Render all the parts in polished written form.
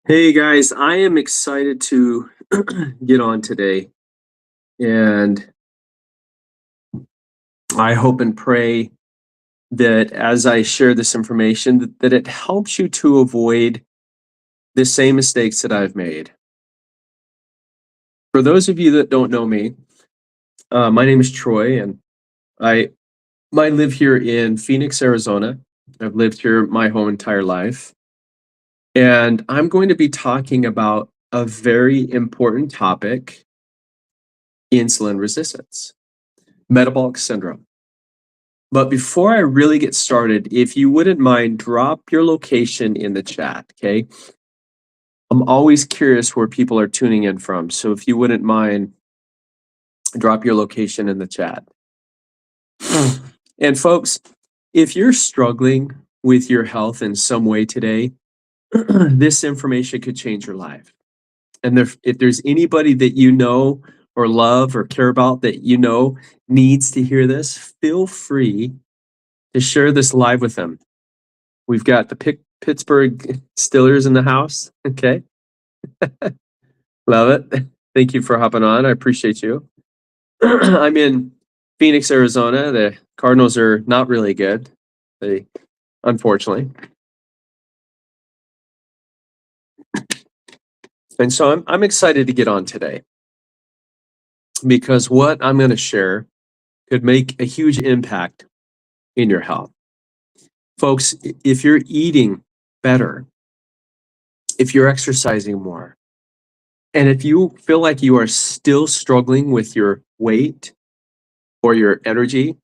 Hey guys, I am excited to get on today, and I hope and pray that as I share this information, that it helps you to avoid the same mistakes that I've made. For those of you that don't know me, my name is Troy, and I I live here in Phoenix, Arizona. I've lived here my whole entire life, and I'm going to be talking about a very important topic: insulin resistance, metabolic syndrome. But before I really get started, if you wouldn't mind, drop your location in the chat, okay? I'm always curious where people are tuning in from. So if you wouldn't mind, drop your location in the chat. And folks, if you're struggling with your health in some way today, this information could change your life. And if there's anybody that you know or love or care about that you know needs to hear this, feel free to share this live with them. We've got the Pittsburgh Steelers in the house. Okay. Love it. Thank you for hopping on. I appreciate you. I'm in Phoenix, Arizona. The Cardinals are not really good. They, unfortunately. And so I'm excited to get on today because what I'm going to share could make a huge impact in your health. Folks, if you're eating better, if you're exercising more, and if you feel like you are still struggling with your weight or your energy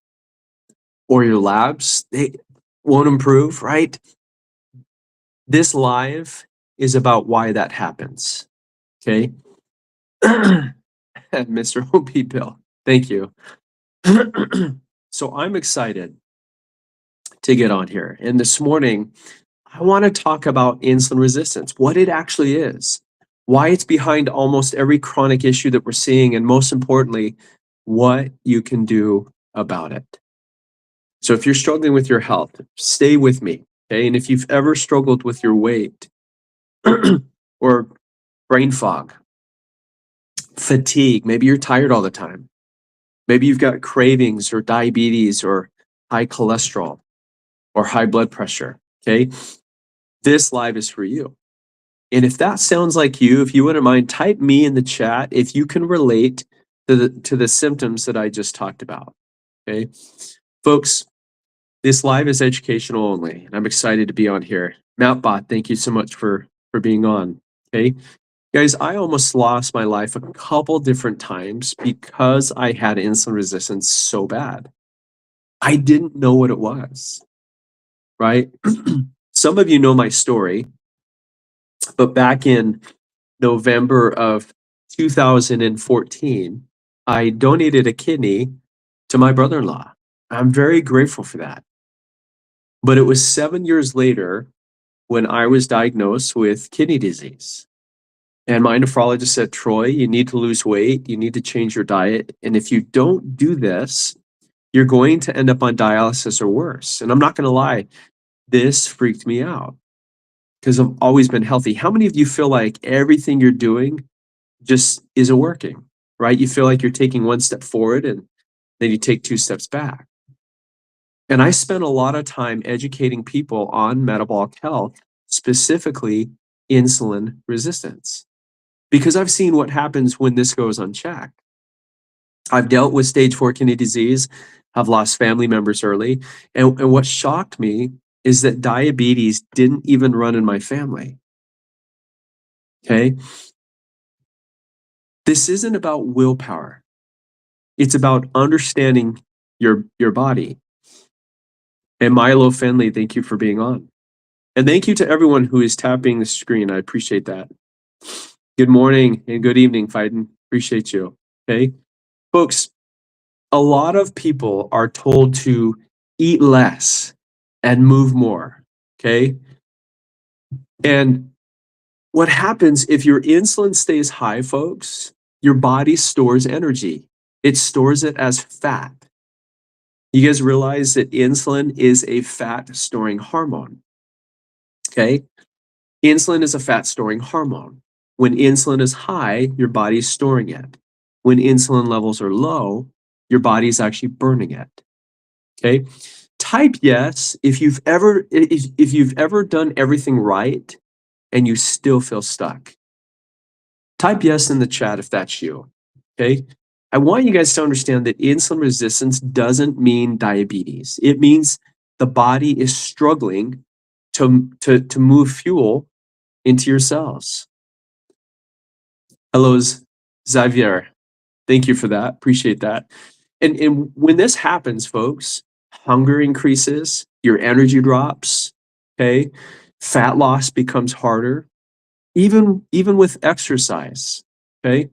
or your labs, they won't improve, right? This live is about why that happens. Okay. Mr. OP Bill, thank you. So I'm excited to get on here. And this morning, I want to talk about insulin resistance, what it actually is, why it's behind almost every chronic issue that we're seeing, and most importantly, what you can do about it. So if you're struggling with your health, stay with me. Okay. And if you've ever struggled with your weight or brain fog, fatigue, maybe you're tired all the time. Maybe you've got cravings or diabetes or high cholesterol or high blood pressure. Okay. This live is for you. And if that sounds like you, if you wouldn't mind, type me in the chat if you can relate to the symptoms that I just talked about. Okay. Folks, this live is educational only, and I'm excited to be on here. Mattbot, thank you so much for being on. Okay. Guys, I almost lost my life a couple different times because I had insulin resistance so bad. I didn't know what it was, right? Some of you know my story, but back in November of 2014, I donated a kidney to my brother-in-law. I'm very grateful for that. But it was 7 years later when I was diagnosed with kidney disease. And my nephrologist said, Troy, you need to lose weight. You need to change your diet. And if you don't do this, you're going to end up on dialysis or worse. And I'm not going to lie, this freaked me out because I've always been healthy. How many of you feel like everything you're doing just isn't working, right? You feel like you're taking one step forward and then you take two steps back. And I spent a lot of time educating people on metabolic health, specifically insulin resistance, because I've seen what happens when this goes unchecked. I've dealt with stage 4 kidney disease. I've lost family members early. And what shocked me is that diabetes didn't even run in my family. Okay. This isn't about willpower. It's about understanding your body. And Milo Finley, thank you for being on. And thank you to everyone who is tapping the screen. I appreciate that. Good morning and good evening, Fiden. Appreciate you. Okay. Folks, a lot of people are told to eat less and move more. Okay. And what happens if your insulin stays high, folks, your body stores energy. It stores it as fat. You guys realize that insulin is a fat storing hormone. Okay. Insulin is a fat-storing hormone. When insulin is high, your body's storing it. When insulin levels are low, your body's actually burning it. Okay? Type yes if you've ever done everything right and you still feel stuck. Type yes in the chat if that's you. Okay? I want you guys to understand that insulin resistance doesn't mean diabetes. It means the body is struggling to move fuel into your cells. Hello, Xavier. Thank you for that. Appreciate that. And when this happens, folks, hunger increases, your energy drops, okay? Fat loss becomes harder, even with exercise, okay?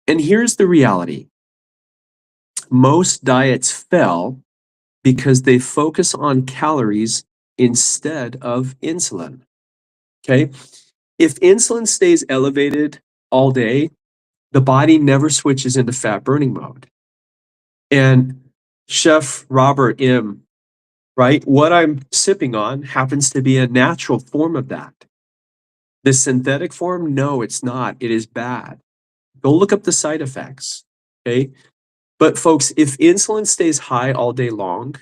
And here's the reality. Most diets fail because they focus on calories instead of insulin, okay? If insulin stays elevated all day, the body never switches into fat burning mode. And Chef Robert M., right? What I'm sipping on happens to be a natural form of that. The synthetic form, no, it's not. It is bad. Go look up the side effects, okay? But folks, if insulin stays high all day long,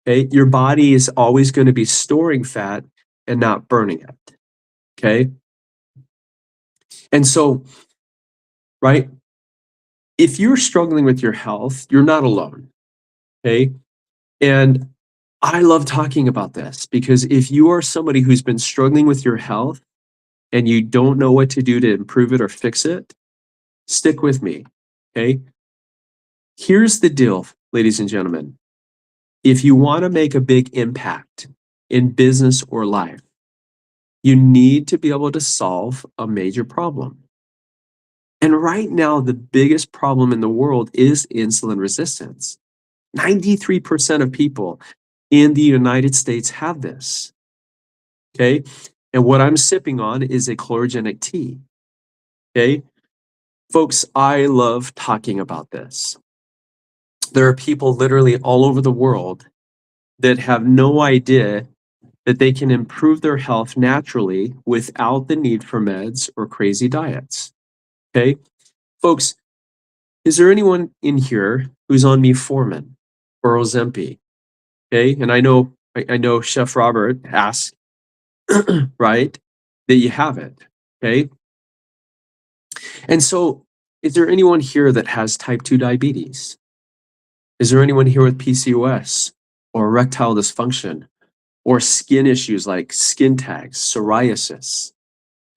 okay, your body is always going to be storing fat and not burning it, okay? And so, right, if you're struggling with your health, you're not alone, okay? And I love talking about this because if you are somebody who's been struggling with your health and you don't know what to do to improve it or fix it, stick with me, okay? Here's the deal, ladies and gentlemen. If you want to make a big impact in business or life, you need to be able to solve a major problem. And right now, the biggest problem in the world is insulin resistance. 93% of people in the United States have this. Okay. And what I'm sipping on is a chlorogenic tea. Okay. Folks, I love talking about this. There are people literally all over the world that have no idea that they can improve their health naturally without the need for meds or crazy diets. Okay. Folks, is there anyone in here who's on metformin or Ozempic? Okay. And I know Chef Robert asked, right, that you have it. Okay. And so, is there anyone here that has type 2 diabetes? Is there anyone here with PCOS or erectile dysfunction or skin issues like skin tags, psoriasis?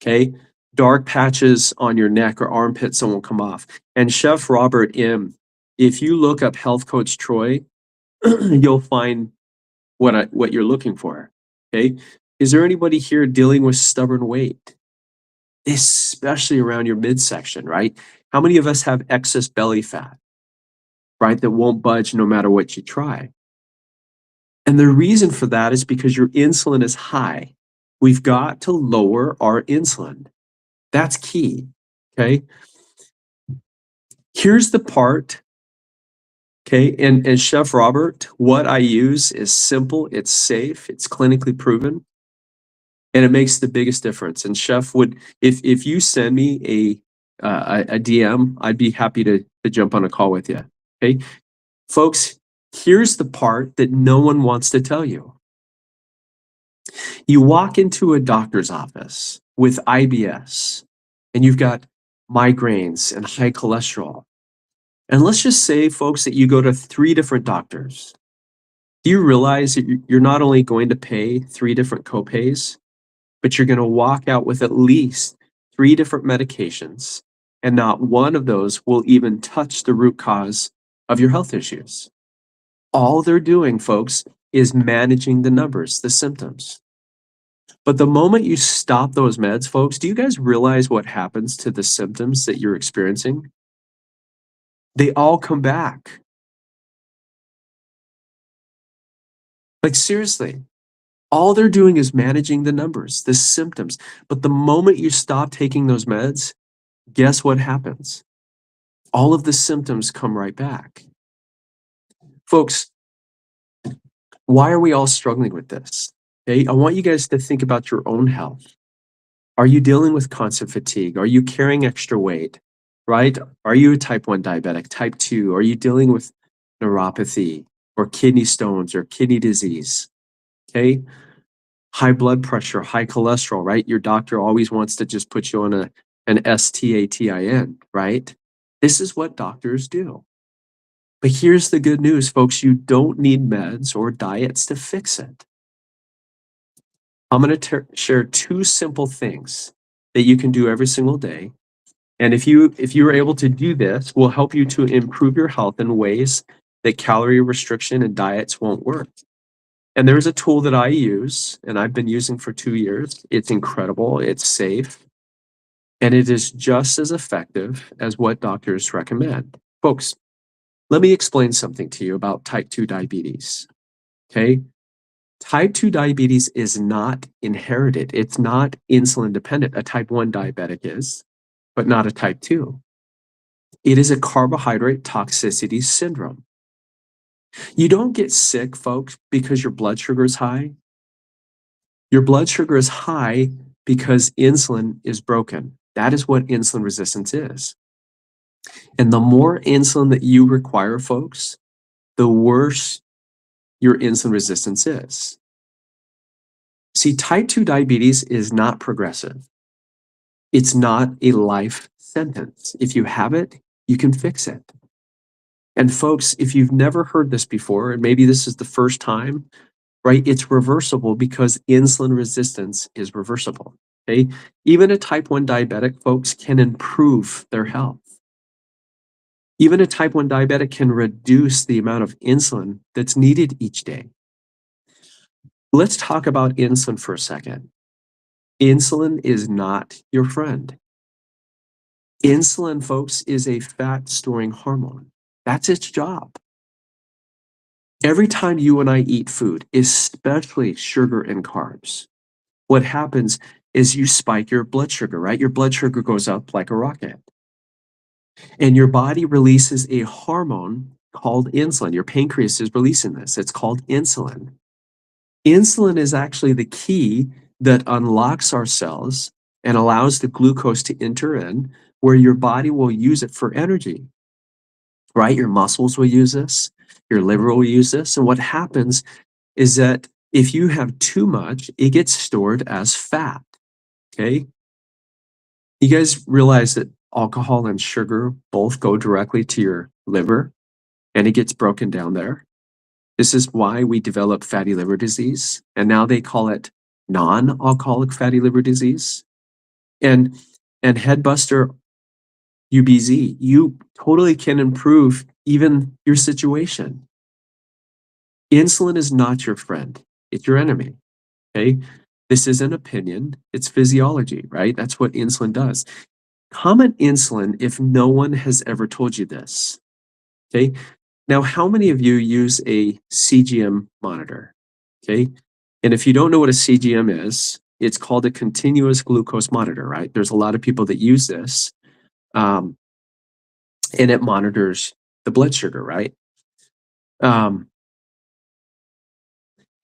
Okay. Dark patches on your neck or armpits that won't come off. And Chef Robert M., if you look up Health Coach Troy, you'll find what you're looking for. Okay. Is there anybody here dealing with stubborn weight, especially around your midsection, right? How many of us have excess belly fat, right, that won't budge no matter what you try? And the reason for that is because your insulin is high. We've got to lower our insulin. That's key, okay? Here's the part, okay? And Chef Robert, what I use is simple, it's safe, it's clinically proven, and it makes the biggest difference. And Chef would, if you send me a DM, I'd be happy to jump on a call with you, okay? Folks, here's the part that no one wants to tell you. You walk into a doctor's office with IBS and you've got migraines and high cholesterol. And let's just say, folks, that you go to 3 different doctors. Do you realize that you're not only going to pay 3 different copays, but you're going to walk out with at least 3 different medications, and not one of those will even touch the root cause of your health issues. All they're doing, folks, is managing the numbers, the symptoms. But the moment you stop those meds, folks, do you guys realize what happens to the symptoms that you're experiencing? They all come back. Like, seriously, all they're doing is managing the numbers, the symptoms. But the moment you stop taking those meds, guess what happens? All of the symptoms come right back. Folks, why are we all struggling with this? Okay, I want you guys to think about your own health. Are you dealing with constant fatigue? Are you carrying extra weight? Right? Are you a type 1 diabetic? Type 2? Are you dealing with neuropathy or kidney stones or kidney disease? Okay, high blood pressure, high cholesterol, right? Your doctor always wants to just put you on an statin, right? This is what doctors do. But here's the good news, folks. You don't need meds or diets to fix it. I'm going to share two simple things that you can do every single day. And if you are able to do this, will help you to improve your health in ways that calorie restriction and diets won't work. And there's a tool that I use and I've been using for 2 years. It's incredible, it's safe, and it is just as effective as what doctors recommend. Folks, let me explain something to you about type 2 diabetes. Okay? Type 2 diabetes is not inherited. It's not insulin dependent. A type 1 diabetic is, but not a type 2. It is a carbohydrate toxicity syndrome. You don't get sick, folks, because your blood sugar is high. Your blood sugar is high because insulin is broken. That is what insulin resistance is. And the more insulin that you require, folks, the worse your insulin resistance is. See, type 2 diabetes is not progressive. It's not a life sentence. If you have it, you can fix it. And folks, if you've never heard this before, and maybe this is the first time, right, it's reversible because insulin resistance is reversible. Okay? Even a type 1 diabetic, folks, can improve their health. Even a type 1 diabetic can reduce the amount of insulin that's needed each day. Let's talk about insulin for a second. Insulin is not your friend. Insulin, folks, is a fat storing hormone. That's its job. Every time you and I eat food, especially sugar and carbs, what happens is you spike your blood sugar, right? Your blood sugar goes up like a rocket. And your body releases a hormone called insulin. Your pancreas is releasing this. It's called insulin. Insulin is actually the key that unlocks our cells and allows the glucose to enter in, where your body will use it for energy, right? Your muscles will use this, your liver will use this. And what happens is that if you have too much, it gets stored as fat, okay? You guys realize that alcohol and sugar both go directly to your liver and it gets broken down there. This is why we develop fatty liver disease, and now they call it non-alcoholic fatty liver disease. And Headbuster UBZ, you totally can improve even your situation. Insulin is not your friend, it's your enemy, okay? This is an opinion, it's physiology, right? That's what insulin does. Comment insulin if no one has ever told you this, okay? Now, how many of you use a CGM monitor? Okay. And if you don't know what a CGM is, it's called a continuous glucose monitor, right? There's a lot of people that use this, and it monitors the blood sugar, right? Um,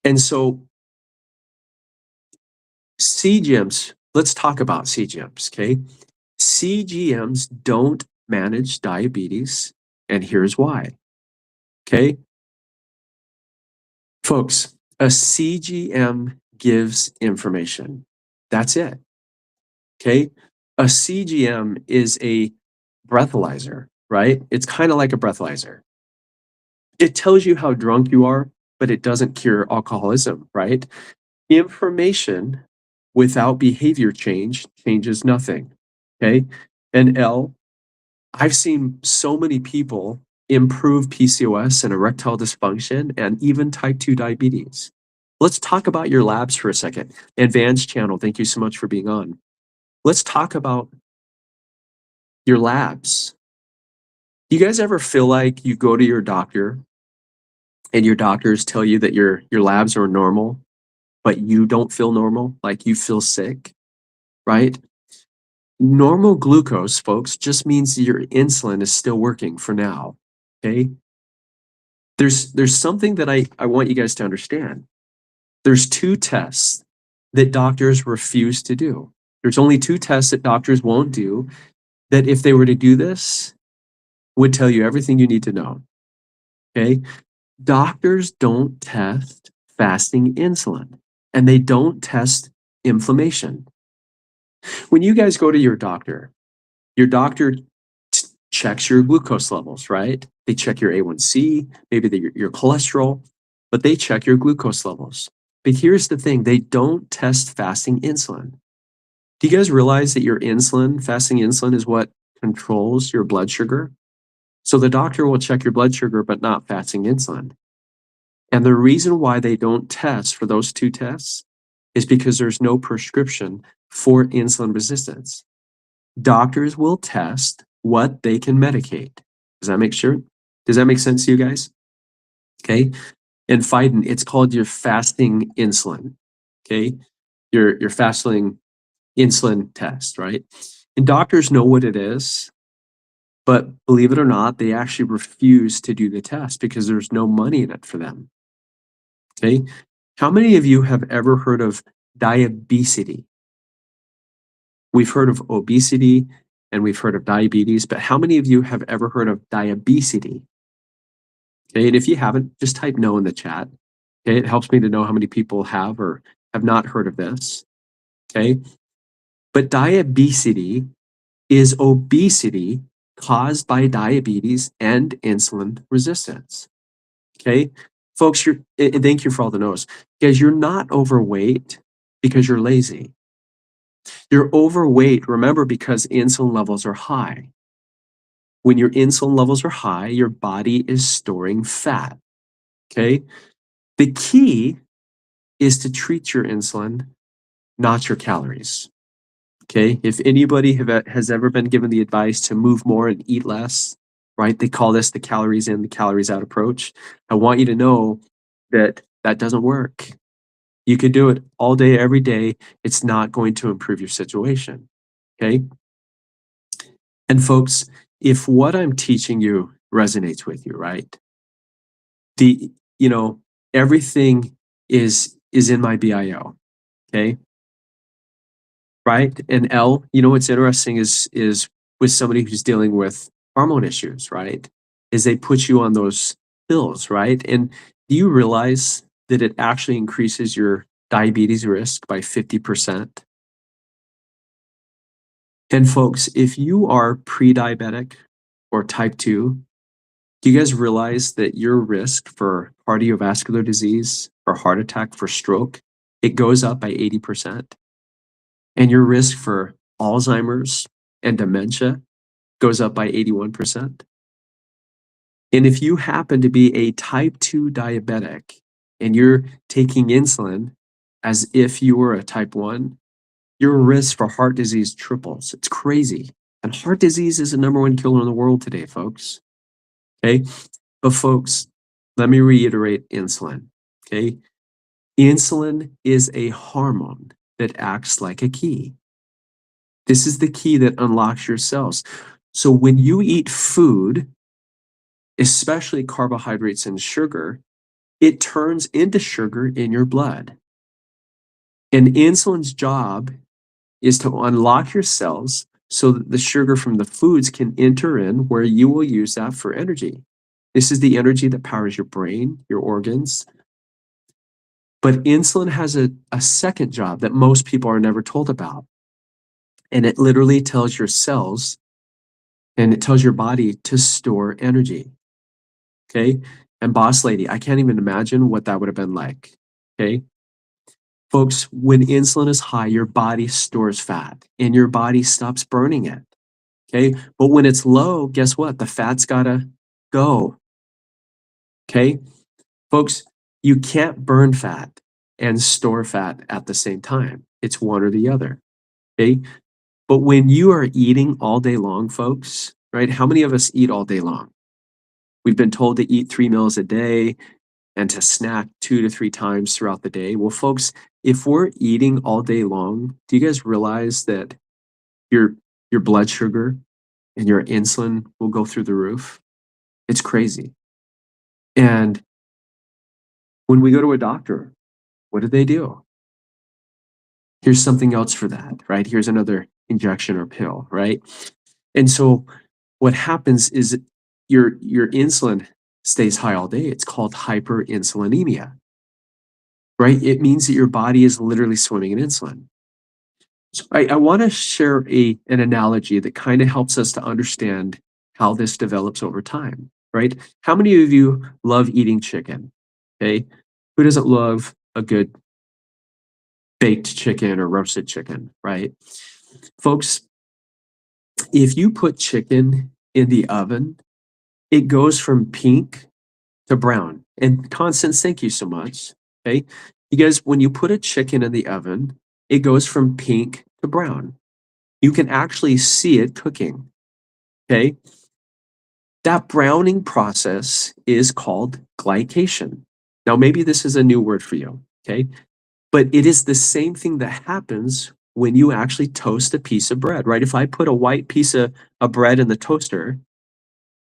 and so CGMs, let's talk about CGMs, okay? CGMs don't manage diabetes, and here's why, okay? Folks, a CGM gives information. That's it. Okay. A CGM is a breathalyzer, right? It's kind of like a breathalyzer. It tells you how drunk you are, but it doesn't cure alcoholism, right? Information without behavior change changes nothing. Okay. And I've seen so many people improve PCOS and erectile dysfunction and even type 2 diabetes. Let's talk about your labs for a second. Advanced channel, thank you so much for being on. Let's talk about your labs. You guys ever feel like you go to your doctor and your doctors tell you that your labs are normal, but you don't feel normal, like you feel sick, right? Normal glucose, folks, just means your insulin is still working for now, okay? There's something that I want you guys to understand. There's 2 tests that doctors refuse to do. There's only 2 tests that doctors won't do that if they were to do this, would tell you everything you need to know, okay? Doctors don't test fasting insulin, and they don't test inflammation. When you guys go to your doctor checks your glucose levels, right? They check your A1C, maybe your cholesterol, but they check your glucose levels. But here's the thing, they don't test fasting insulin. Do you guys realize that your insulin, fasting insulin, is what controls your blood sugar? So the doctor will check your blood sugar, but not fasting insulin. And the reason why they don't test for those 2 tests is because there's no prescription for insulin resistance. Doctors will test what they can medicate. Does that make sure? Does that make sense to you guys? Okay. And Phyton, it's called your fasting insulin. Okay. Your fasting insulin test, right? And doctors know what it is, but believe it or not, they actually refuse to do the test because there's no money in it for them. Okay. How many of you have ever heard of diabetes? We've heard of obesity and we've heard of diabetes, but how many of you have ever heard of diabetes? Okay, and if you haven't, just type no in the chat. Okay, it helps me to know how many people have or have not heard of this. Okay, but diabetes is obesity caused by diabetes and insulin resistance. Okay, folks, and thank you for all the no's. Guys, you're not overweight because you're lazy. You're overweight, remember, because insulin levels are high. When your insulin levels are high, your body is storing fat. Okay. The key is to treat your insulin, not your calories. Okay. If anybody has ever been given the advice to move more and eat less, right? They call this the calories in, the calories out approach. I want you to know that that doesn't work. You could do it all day, every day. It's not going to improve your situation. Okay. And folks, if what I'm teaching you resonates with you, right? The, you know, everything is in my bio. Okay. Right. And L, you know, what's interesting is with somebody who's dealing with hormone issues, right? Is they put you on those pills, right? And do you realize that it actually increases your diabetes risk by 50%? And folks, if you are pre-diabetic or type 2, do you guys realize that your risk for cardiovascular disease, for heart attack, for stroke, it goes up by 80%? And your risk for Alzheimer's and dementia goes up by 81%? And if you happen to be a type 2 diabetic and you're taking insulin as if you were a type 1, your risk for heart disease triples. It's crazy. And heart disease is the #1 killer in the world today, folks. Okay. But folks, let me reiterate insulin. Okay. Insulin is a hormone that acts like a key. This is the key that unlocks your cells. So when you eat food, especially carbohydrates and sugar, it turns into sugar in your blood. And insulin's job is to unlock your cells so that the sugar from the foods can enter in where you will use that for energy. This is the energy that powers your brain, your organs. But insulin has a second job that most people are never told about. And it literally tells your cells and it tells your body to store energy. Okay. And boss lady, I can't even imagine what that would have been like. Okay. Folks, when insulin is high, your body stores fat and your body stops burning it. Okay. But when it's low, guess what? The fat's got to go. Okay. Folks, you can't burn fat and store fat at the same time. It's one or the other. Okay. But when you are eating all day long, folks, right? How many of us eat all day long? We've been told to eat 3 meals a day and to snack 2 to 3 times throughout the day. Well, folks, if we're eating all day long, do you guys realize that your blood sugar and your insulin will go through the roof? It's crazy. And when we go to a doctor, what do they do? Here's something else for that, right? Here's another injection or pill, right? And so what happens is your insulin stays high all day. It's called hyperinsulinemia, right? It means that your body is literally swimming in insulin. So I want to share an analogy that kind of helps us to understand how this develops over time, right? How many of you love eating chicken? Okay. Who doesn't love a good baked chicken or roasted chicken, right? Folks, if you put chicken in the oven, it goes from pink to brown. And Constance, thank you so much. Okay. Because when you put a chicken in the oven, it goes from pink to brown. You can actually see it cooking. Okay. That browning process is called glycation. Now, maybe this is a new word for you. Okay. But it is the same thing that happens when you actually toast a piece of bread, right? If I put a white piece of bread in the toaster,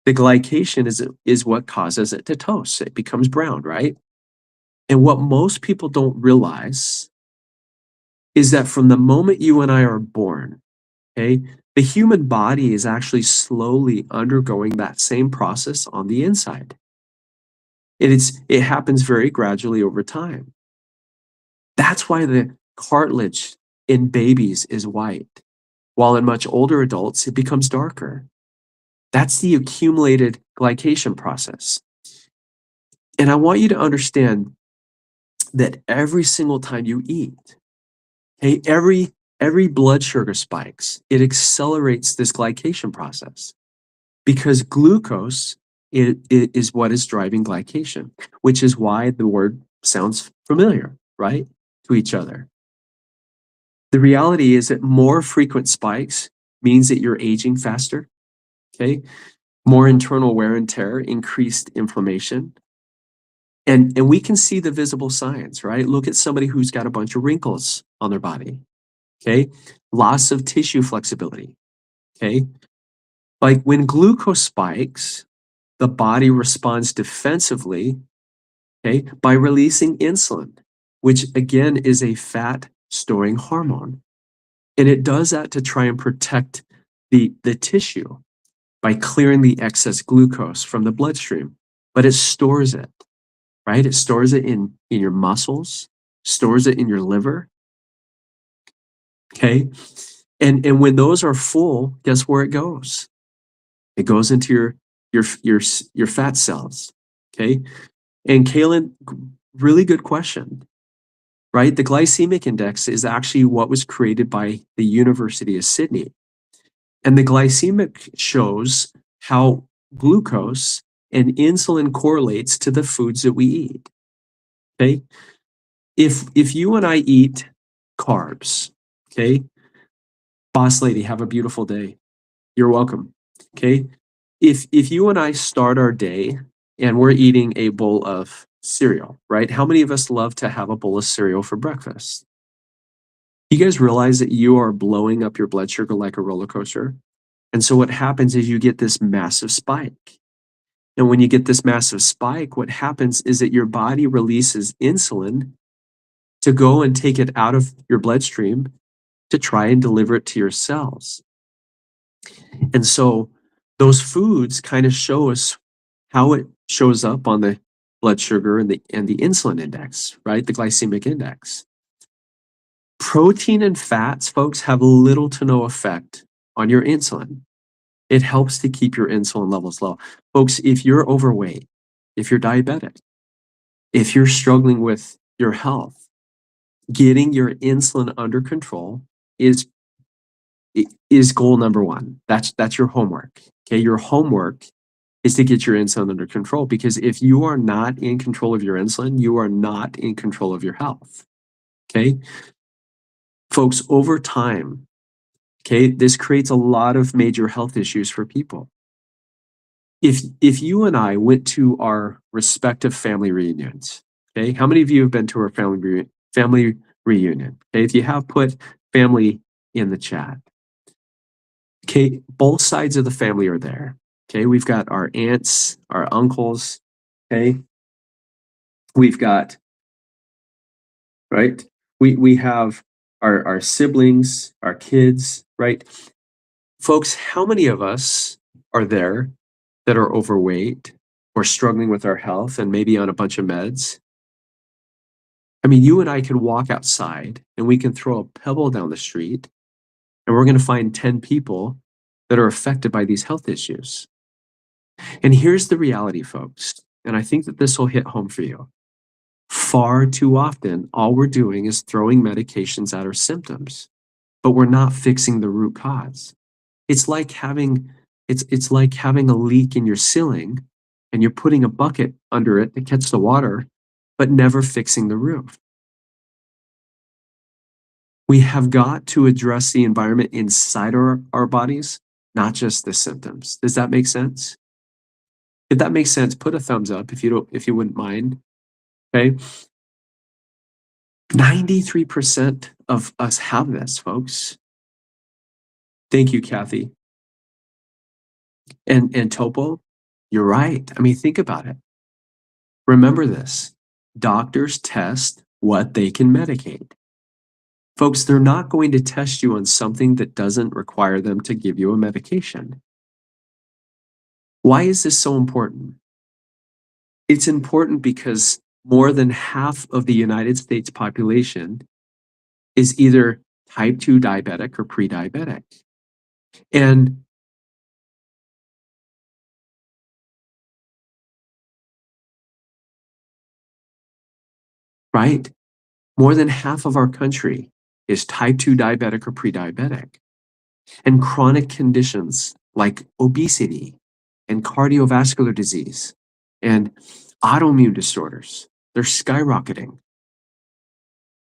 the glycation is what causes it to toast. It becomes brown, right? And what most people don't realize is that from the moment you and I are born, okay, the human body is actually slowly undergoing that same process on the inside. It happens very gradually over time. That's why the cartilage in babies is white, while in much older adults, it becomes darker. That's the accumulated glycation process. And I want you to understand that every single time you eat, okay, every blood sugar spikes, it accelerates this glycation process because glucose is what is driving glycation, which is why the word sounds familiar, right, to each other. The reality is that more frequent spikes means that you're aging faster, okay? More internal wear and tear, increased inflammation. And we can see the visible signs, right? Look at somebody who's got a bunch of wrinkles on their body, okay? Loss of tissue flexibility, okay? Like when glucose spikes, the body responds defensively, okay, by releasing insulin, which again is a fat storing hormone. And it does that to try and protect the tissue by clearing the excess glucose from the bloodstream. But it stores it, right? It stores it in your muscles, stores it in your liver. Okay. And when those are full, guess where it goes? It goes into your fat cells. Okay. And Kaylin, really good question, right? The glycemic index is actually what was created by the University of Sydney. And the glycemic shows how glucose and insulin correlates to the foods that we eat. Okay. If you and I eat carbs, okay, boss lady, have a beautiful day. You're welcome. Okay. If you and I start our day and we're eating a bowl of cereal, right? How many of us love to have a bowl of cereal for breakfast? You guys realize that you are blowing up your blood sugar like a roller coaster? And so what happens is you get this massive spike. And when you get this massive spike, what happens is that your body releases insulin to go and take it out of your bloodstream to try and deliver it to your cells. And so those foods kind of show us how it shows up on the blood sugar and the insulin index, right? The glycemic index. Protein and fats, folks, have little to no effect on your insulin. It helps to keep your insulin levels low. Folks, if you're overweight, if you're diabetic, if you're struggling with your health, getting your insulin under control is goal number one. That's your homework. Okay, your homework is to get your insulin under control, because if you are not in control of your insulin, you are not in control of your health. Okay, folks, over time, okay, this creates a lot of major health issues for people. If you and I went to our respective family reunions, okay, how many of you have been to our family reunion? Okay, if you have, put family in the chat. Okay, both sides of the family are there. Okay, we've got our aunts, our uncles. Okay, we've got right? We have our siblings, our kids, right? Folks, how many of us are there that are overweight or struggling with our health and maybe on a bunch of meds? I mean, you and I can walk outside and we can throw a pebble down the street and we're going to find 10 people that are affected by these health issues. And here's the reality, folks, and I think that this will hit home for you. Far too often, all we're doing is throwing medications at our symptoms, but we're not fixing the root cause. It's like having it's like having a leak in your ceiling and you're putting a bucket under it to catch the water, but never fixing the roof. We have got to address the environment inside our bodies, not just the symptoms. Does that make sense? If that makes sense, put a thumbs up if you wouldn't mind. Okay. 93% of us have this, folks. Thank you, Kathy. And Topo, you're right. I mean, think about it. Remember this. Doctors test what they can medicate. Folks, they're not going to test you on something that doesn't require them to give you a medication. Why is this so important? It's important because more than half of the United States population is either type 2 diabetic or pre-diabetic. And right, more than half of our country is type 2 diabetic or pre-diabetic. And chronic conditions like obesity and cardiovascular disease and autoimmune disorders, they're skyrocketing.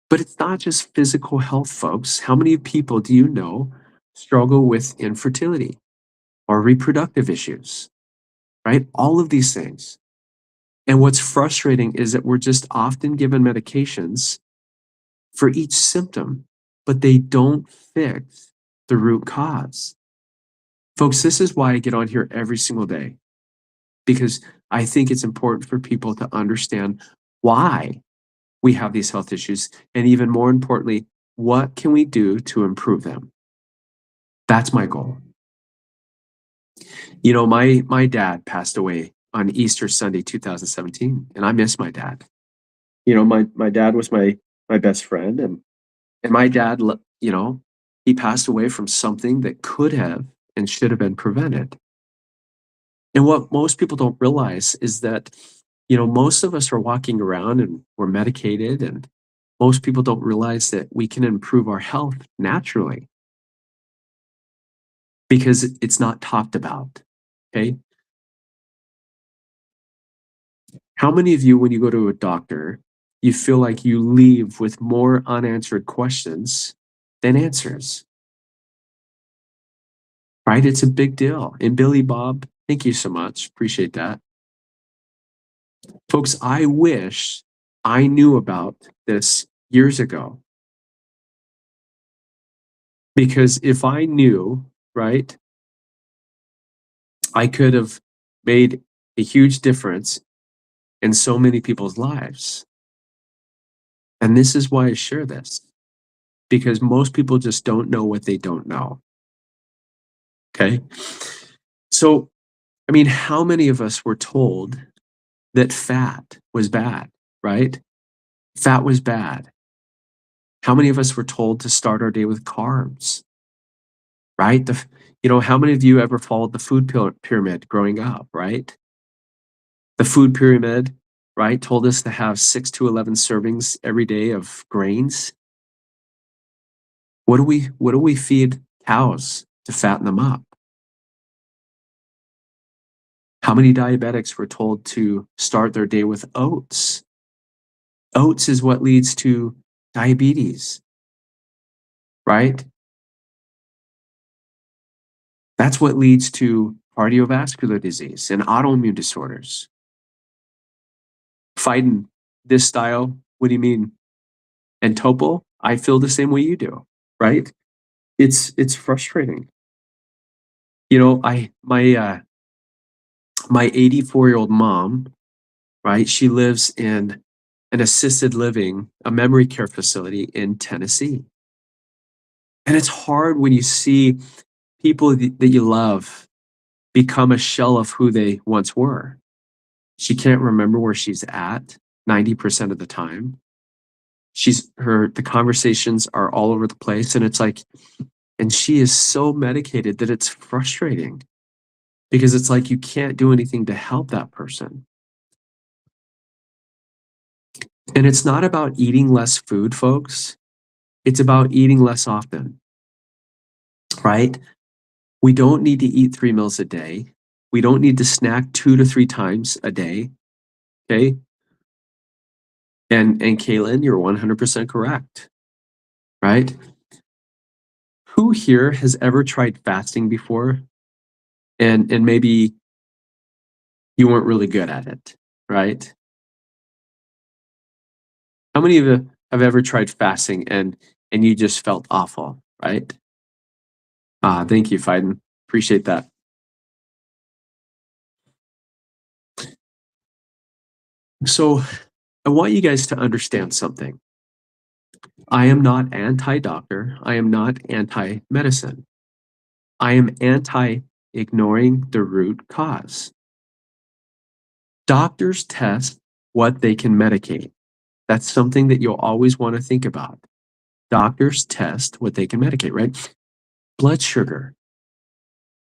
But it's not just physical health, folks. How many people do you know struggle with infertility or reproductive issues, right? All of these things. And what's frustrating is that we're just often given medications for each symptom, but they don't fix the root cause. Folks, this is why I get on here every single day, because I think it's important for people to understand why we have these health issues, and even more importantly, what can we do to improve them? That's my goal. You know, my dad passed away on Easter Sunday 2017, and I miss my dad. You know, my dad was my best friend, and my dad, you know, he passed away from something that could have and should have been prevented. And what most people don't realize is that, you know, most of us are walking around and we're medicated, and most people don't realize that we can improve our health naturally because it's not talked about. Okay. How many of you, when you go to a doctor, you feel like you leave with more unanswered questions than answers? Right? It's a big deal. And Billy Bob, thank you so much. Appreciate that. Folks, I wish I knew about this years ago. Because if I knew, right, I could have made a huge difference in so many people's lives. And this is why I share this, because most people just don't know what they don't know. Okay. So, I mean, how many of us were told that fat was bad, right? Fat was bad. How many of us were told to start our day with carbs, right? You know, how many of you ever followed the food pyramid growing up, right? The food pyramid, right, told us to have 6 to 11 servings every day of grains. What do we feed cows to fatten them up? How many diabetics were told to start their day with oats? Oats is what leads to diabetes, right? That's what leads to cardiovascular disease and autoimmune disorders. Fighting this style, what do you mean? And Topo, I feel the same way you do, right? It's frustrating. You know, my 84-year-old mom, right? She lives in an assisted living, a memory care facility in Tennessee. And it's hard when you see people that you love become a shell of who they once were. She can't remember where she's at 90% of the time. The conversations are all over the place, and it's like, and she is so medicated that it's frustrating because it's like you can't do anything to help that person. And it's not about eating less food, folks. It's about eating less often, right? We don't need to eat 3 meals a day. We don't need to snack 2 to 3 times a day. Okay. And Kaylin, you're 100% correct, right? Who here has ever tried fasting before? And maybe you weren't really good at it, right? How many of you have ever tried fasting and you just felt awful, right? Thank you, Fiden. Appreciate that. So I want you guys to understand something. I am not anti-doctor. I am not anti-medicine. I am anti-ignoring the root cause. Doctors test what they can medicate. That's something that you'll always want to think about. Doctors test what they can medicate, right? Blood sugar,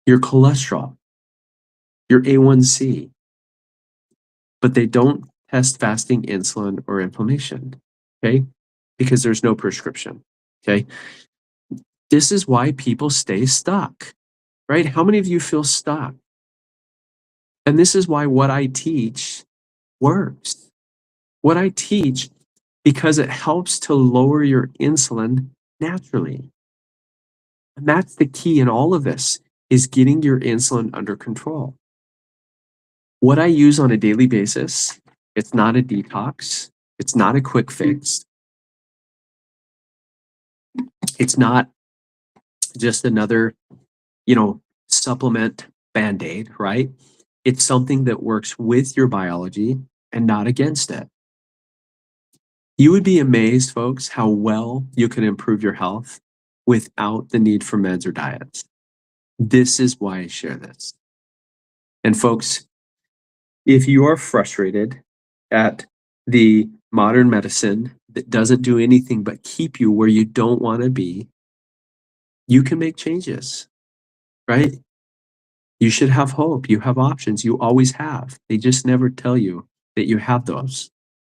your cholesterol, your A1C, but they don't test fasting, insulin, or inflammation, okay? Because there's no prescription, okay? This is why people stay stuck, right? How many of you feel stuck? And this is why what I teach works. What I teach, because it helps to lower your insulin naturally. And that's the key in all of this, is getting your insulin under control. What I use on a daily basis, it's not a detox. It's not a quick fix. It's not just another, supplement Band-Aid, right? It's something that works with your biology and not against it. You would be amazed, folks, how well you can improve your health without the need for meds or diets. This is why I share this. And folks, if you are frustrated at the modern medicine that doesn't do anything but keep you where you don't want to be, you can make changes, right? You should have hope. You have options. You always have. They just never tell you that you have those,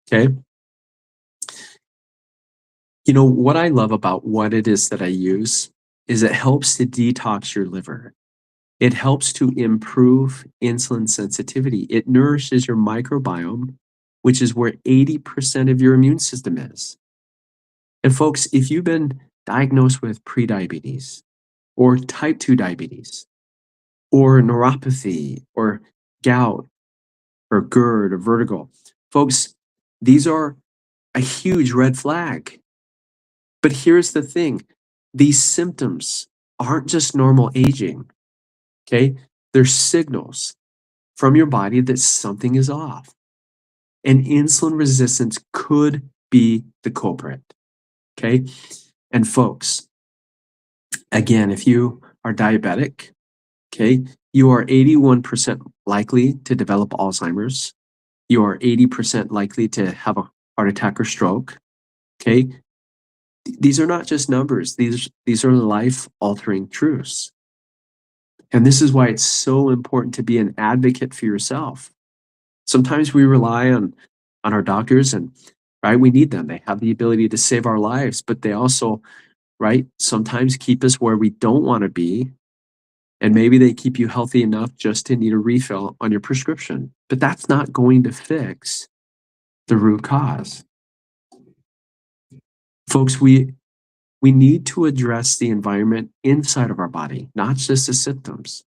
okay? You know, what I love about what it is that I use is it helps to detox your liver. It helps to improve insulin sensitivity. It nourishes your microbiome, which is where 80% of your immune system is. And folks, if you've been diagnosed with prediabetes or type 2 diabetes or neuropathy or gout or GERD or vertigo, folks, these are a huge red flag. But here's the thing. These symptoms aren't just normal aging, okay? They're signals from your body that something is off. And insulin resistance could be the culprit, okay? And folks, again, if you are diabetic, okay, you are 81% likely to develop Alzheimer's. You are 80% likely to have a heart attack or stroke, okay? These are not just numbers. These are life-altering truths. And this is why it's so important to be an advocate for yourself. Sometimes we rely on our doctors, and right, we need them. They have the ability to save our lives, but they also, right, sometimes keep us where we don't want to be. And maybe they keep you healthy enough just to need a refill on your prescription. But that's not going to fix the root cause. Folks, we need to address the environment inside of our body, not just the symptoms.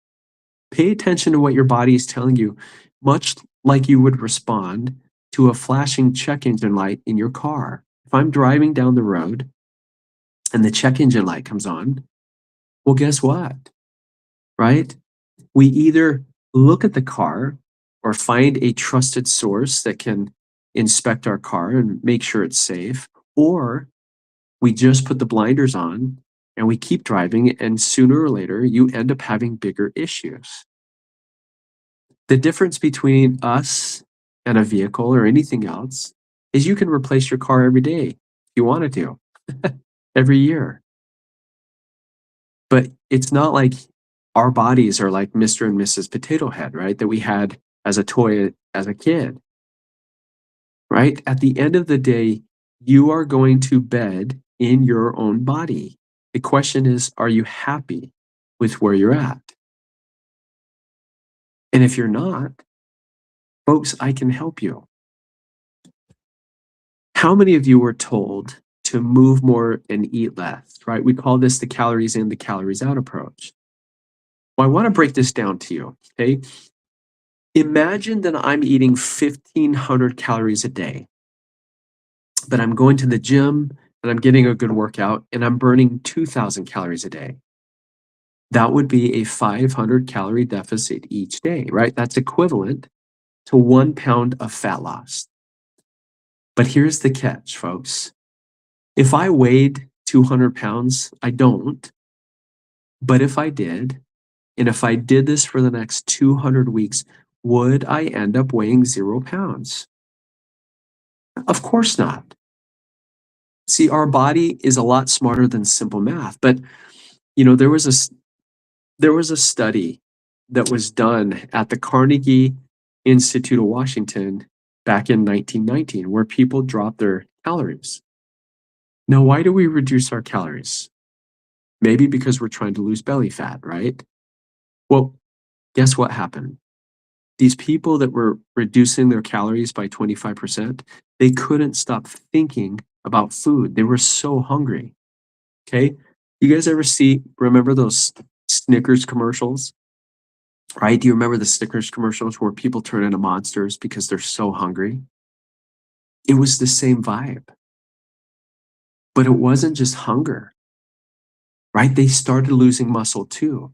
Pay attention to what your body is telling you, much like you would respond to a flashing check engine light in your car. If I'm driving down the road and the check engine light comes on, well, guess what? Right? We either look at the car or find a trusted source that can inspect our car and make sure it's safe, or we just put the blinders on and we keep driving, and sooner or later, you end up having bigger issues. The difference between us and a vehicle or anything else is you can replace your car every day if you wanted to, every year. But it's not like our bodies are like Mr. and Mrs. Potato Head, right? That we had as a toy as a kid, right? At the end of the day, you are going to bed in your own body. The question is, are you happy with where you're at? And if you're not, folks, I can help you. How many of you were told to move more and eat less, right? We call this the calories in, the calories out approach. Well, I want to break this down to you, okay? Imagine that I'm eating 1,500 calories a day, but I'm going to the gym and I'm getting a good workout and I'm burning 2,000 calories a day. That would be a 500 calorie deficit each day, right? That's equivalent to 1 pound of fat loss. But here's the catch, folks. If I weighed 200 pounds, I don't. But if I did, and if I did this for the next 200 weeks, would I end up weighing 0 pounds? Of course not. See, our body is a lot smarter than simple math. But you know, there was a study that was done at the Carnegie Institute of Washington back in 1919 where people dropped their calories. Now, why do we reduce our calories? Maybe because we're trying to lose belly fat, right? Well, guess what happened? These people that were reducing their calories by 25%, they couldn't stop thinking about food. They were so hungry. Okay. You guys ever remember those Snickers commercials? Right? Do you remember the Snickers commercials where people turn into monsters because they're so hungry? It was the same vibe. But it wasn't just hunger, right? They started losing muscle too.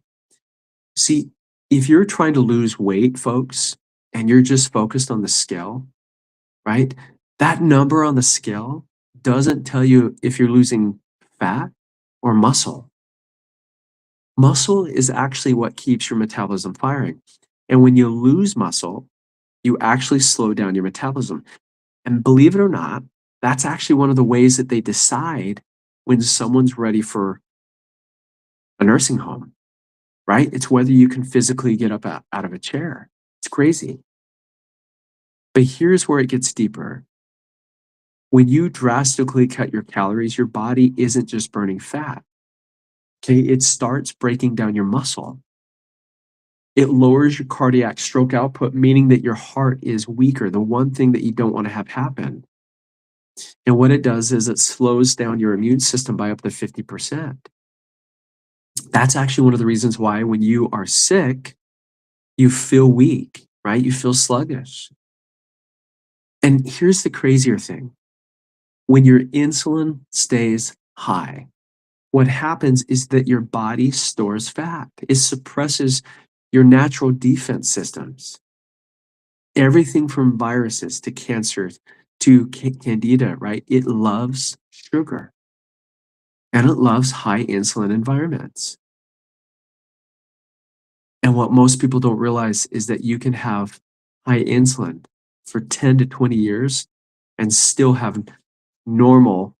See, if you're trying to lose weight, folks, and you're just focused on the scale, right? That number on the scale doesn't tell you if you're losing fat or muscle. Muscle is actually what keeps your metabolism firing. And when you lose muscle, you actually slow down your metabolism. And believe it or not, that's actually one of the ways that they decide when someone's ready for a nursing home, right? It's whether you can physically get up out of a chair. It's crazy. But here's where it gets deeper. When you drastically cut your calories, your body isn't just burning fat. Okay, it starts breaking down your muscle. It lowers your cardiac stroke output, meaning that your heart is weaker, the one thing that you don't want to have happen. And what it does is it slows down your immune system by up to 50%. That's actually one of the reasons why when you are sick, you feel weak, right? You feel sluggish. And here's the crazier thing. When your insulin stays high, what happens is that your body stores fat. It suppresses your natural defense systems. Everything from viruses to cancer to candida, right? It loves sugar and it loves high insulin environments. And what most people don't realize is that you can have high insulin for 10 to 20 years and still have normal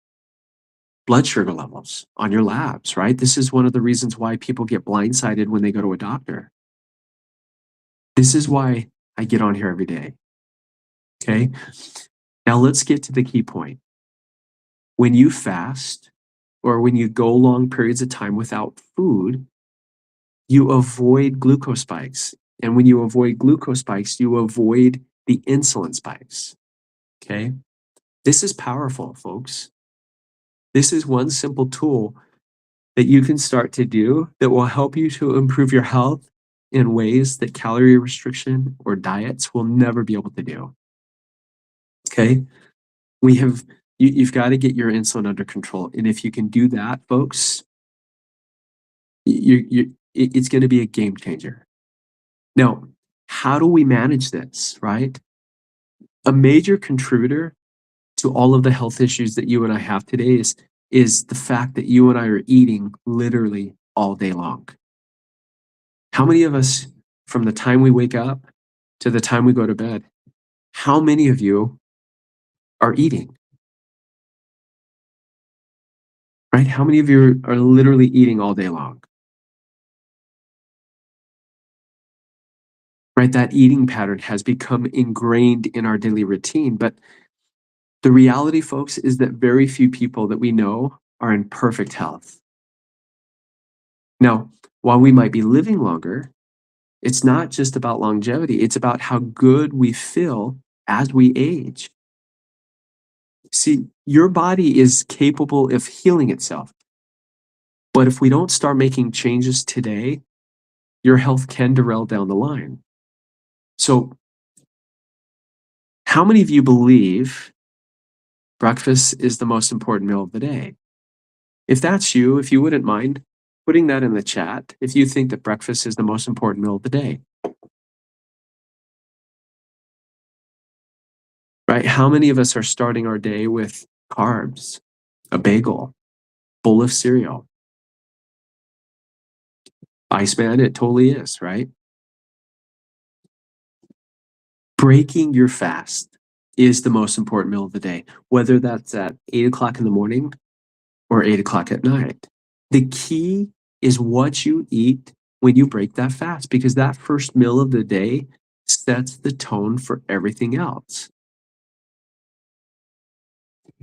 blood sugar levels on your labs, right? This is one of the reasons why people get blindsided when they go to a doctor. This is why I get on here every day. Okay. Now let's get to the key point. When you fast or when you go long periods of time without food, you avoid glucose spikes. And when you avoid glucose spikes, you avoid the insulin spikes. Okay. This is powerful, folks. This is one simple tool that you can start to do that will help you to improve your health in ways that calorie restriction or diets will never be able to do. Okay. You've got to get your insulin under control. And if you can do that, folks, it's going to be a game changer. Now, how do we manage this, right? A major contributor to all of the health issues that you and I have today is the fact that you and I are eating literally all day long. How many of us, from the time we wake up to the time we go to bed, how many of you are eating, right? How many of you are literally eating all day long, right? That eating pattern has become ingrained in our daily routine. But the reality, folks, is that very few people that we know are in perfect health. Now, while we might be living longer, it's not just about longevity, it's about how good we feel as we age. See, your body is capable of healing itself. But if we don't start making changes today, your health can derail down the line. So, how many of you believe breakfast is the most important meal of the day? If that's you, if you wouldn't mind putting that in the chat, if you think that breakfast is the most important meal of the day, right? How many of us are starting our day with carbs, a bagel, bowl of cereal? Iceman, it totally is, right? Breaking your fast is the most important meal of the day, whether that's at 8 o'clock in the morning or 8 o'clock at night. The key is what you eat when you break that fast, because that first meal of the day sets the tone for everything else.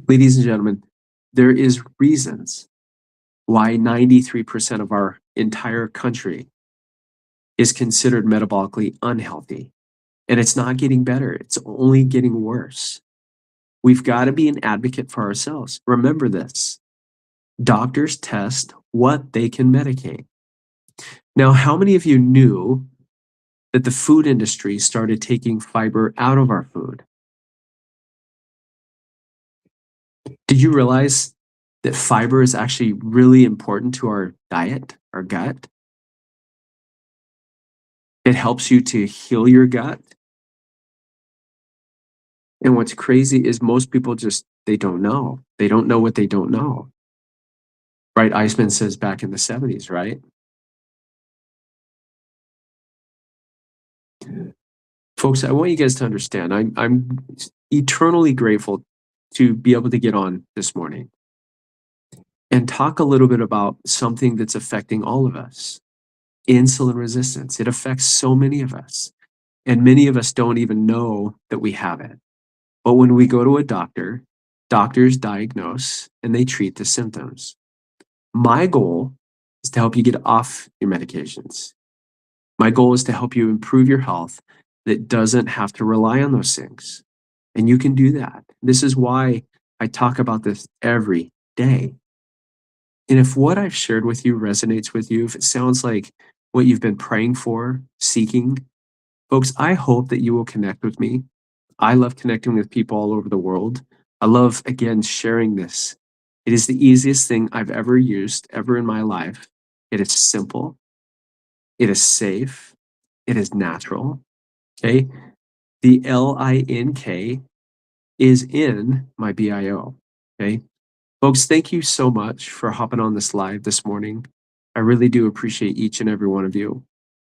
Ladies and gentlemen, there is reasons why 93% of our entire country is considered metabolically unhealthy. And it's not getting better, it's only getting worse. We've got to be an advocate for ourselves. Remember this: doctors test what they can medicate. Now, how many of you knew that the food industry started taking fiber out of our food? Did you realize that fiber is actually really important to our diet, our gut? It helps you to heal your gut. And what's crazy is most people just, they don't know. They don't know what they don't know. Right? Iceman says back in the 70s, right? Folks, I want you guys to understand, I'm eternally grateful to be able to get on this morning and talk a little bit about something that's affecting all of us: insulin resistance. It affects so many of us, and many of us don't even know that we have it. But when we go to a doctor, doctors diagnose and they treat the symptoms. My goal is to help you get off your medications. My goal is to help you improve your health that doesn't have to rely on those things. And you can do that. This is why I talk about this every day. And if what I've shared with you resonates with you, if it sounds like what you've been praying for, seeking, folks, I hope that you will connect with me. I love connecting with people all over the world. I love, again, sharing this. It is the easiest thing I've ever used ever in my life. It is simple. It is safe. It is natural. Okay. The LINK is in my BIO. Okay. Folks, thank you so much for hopping on this live this morning. I really do appreciate each and every one of you.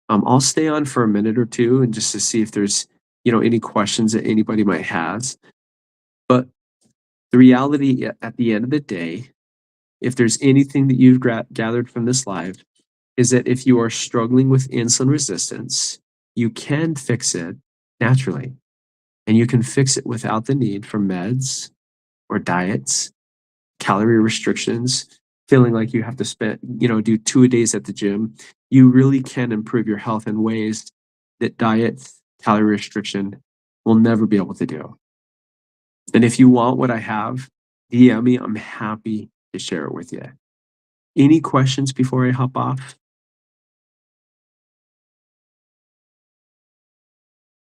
I'll stay on for a minute or two and just to see if there's, any questions that anybody might have. But the reality at the end of the day, if there's anything that you've gathered from this live, is that if you are struggling with insulin resistance, you can fix it naturally. And you can fix it without the need for meds or diets, calorie restrictions, feeling like you have to do 2 days at the gym. You really can improve your health in ways that diet, calorie restriction will never be able to do. And if you want what I have, DM me. I'm happy to share it with you. Any questions before I hop off?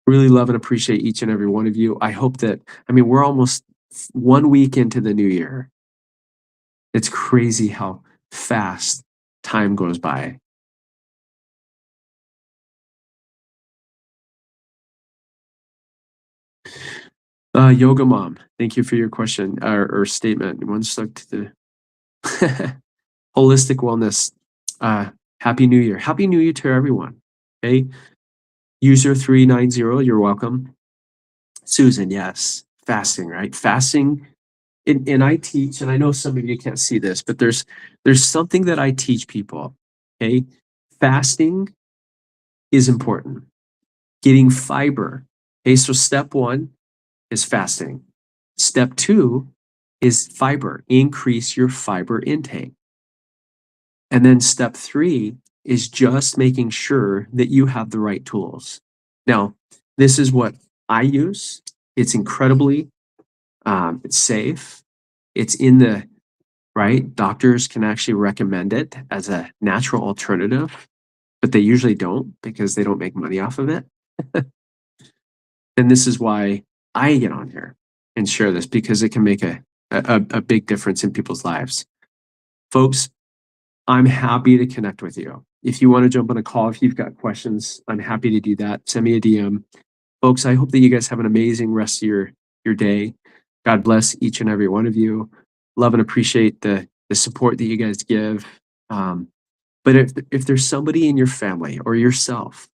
Really love and appreciate each and every one of you. I hope that, we're almost 1 week into the new year. It's crazy how fast time goes by. Yoga Mom, thank you for your question or statement. One stuck to the holistic wellness. Happy New Year. Happy New Year to everyone. Okay. User 390, you're welcome. Susan, yes. Fasting, right? Fasting. And I teach, and I know some of you can't see this, but there's something that I teach people. Okay. Fasting is important. Getting fiber. Okay. So step one is fasting. Step two is fiber. Increase your fiber intake. And then step three is just making sure that you have the right tools. Now, this is what I use. It's incredibly, it's safe. It's in the right. Doctors can actually recommend it as a natural alternative, but they usually don't because they don't make money off of it. And this is why I get on here and share this because it can make a big difference in people's lives. Folks, I'm happy to connect with you. If you want to jump on a call, if you've got questions, I'm happy to do that. Send me a DM. Folks, I hope that you guys have an amazing rest of your day. God bless each and every one of you. Love and appreciate the support that you guys give. But if there's somebody in your family or yourself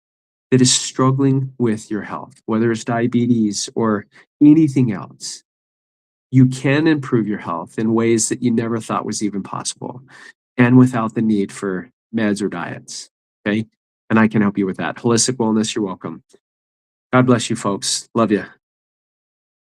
that is struggling with your health, whether it's diabetes or anything else, you can improve your health in ways that you never thought was even possible and without the need for meds or diets. Okay. And I can help you with that. Holistic wellness, you're welcome. God bless you, folks. Love you.